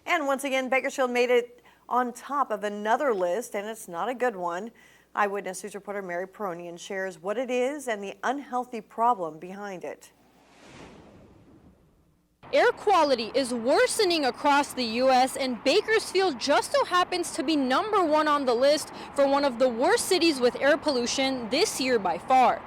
And once again, Bakersfield made it on top of another list, and it's not a good one. Eyewitness News reporter Mary Peronian shares what it is and the unhealthy problem behind it. Air quality is worsening across the U.S., and Bakersfield just so happens to be #1 on the list for one of the worst cities with air pollution this year by far.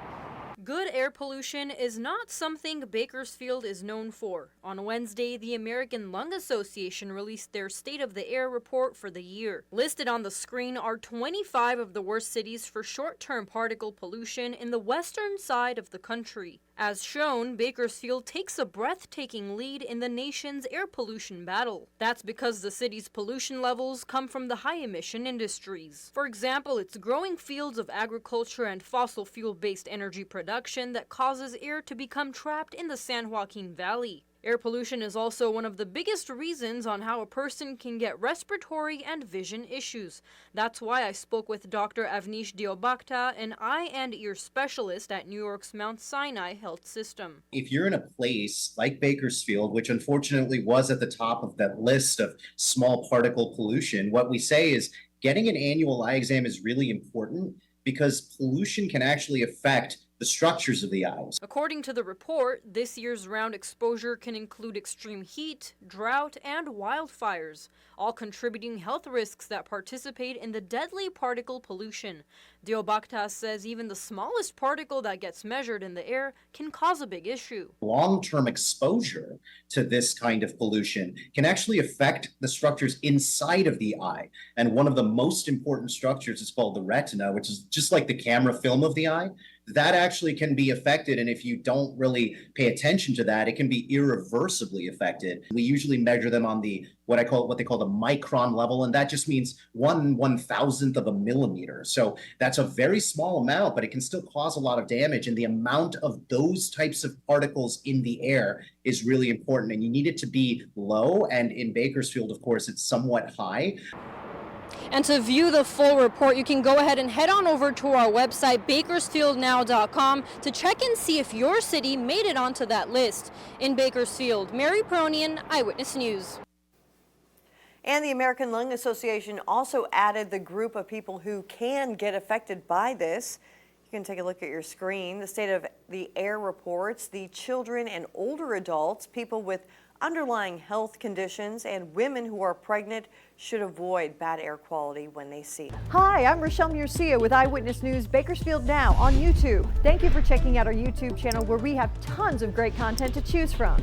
Good air pollution is not something Bakersfield is known for. On Wednesday, the American Lung Association released their State of the Air report for the year. Listed on the screen are 25 of the worst cities for short-term particle pollution in the western side of the country. As shown, Bakersfield takes a breathtaking lead in the nation's air pollution battle. That's because the city's pollution levels come from the high-emission industries. For example, it's growing fields of agriculture and fossil fuel-based energy production that causes air to become trapped in the San Joaquin Valley. Air pollution is also one of the biggest reasons on how a person can get respiratory and vision issues. That's why I spoke with Dr. Avnish Diobakta, an eye and ear specialist at New York's Mount Sinai Health System. If you're in a place like Bakersfield, which unfortunately was at the top of that list of small particle pollution, what we say is getting an annual eye exam is really important because pollution can actually affect the structures of the eyes. According to the report, this year's round exposure can include extreme heat, drought, and wildfires, all contributing health risks that participate in the deadly particle pollution. Diobakta says even the smallest particle that gets measured in the air can cause a big issue. Long-term exposure to this kind of pollution can actually affect the structures inside of the eye. And one of the most important structures is called the retina, which is just like the camera film of the eye. That actually can be affected, and if you don't really pay attention to that, it can be irreversibly affected. We usually measure them on what they call the micron level, and that just means 1/1000th of a millimeter. So that's a very small amount, but it can still cause a lot of damage, and the amount of those types of particles in the air is really important, and you need it to be low, and in Bakersfield, of course, it's somewhat high. And to view the full report, you can go ahead and head on over to our website, bakersfieldnow.com, to check and see if your city made it onto that list. In Bakersfield, Mary Peronian, Eyewitness News. And the American Lung Association also added the group of people who can get affected by this. You can take a look at your screen. The State of the Air reports the children and older adults, people with underlying health conditions, and women who are pregnant should avoid bad air quality when they see it. Hi, I'm Rochelle Murcia with Eyewitness News Bakersfield Now on YouTube. Thank you for checking out our YouTube channel where we have tons of great content to choose from.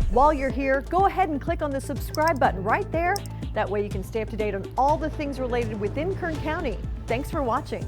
While you're here, go ahead and click on the subscribe button right there. That way you can stay up to date on all the things related within Kern County. Thanks for watching.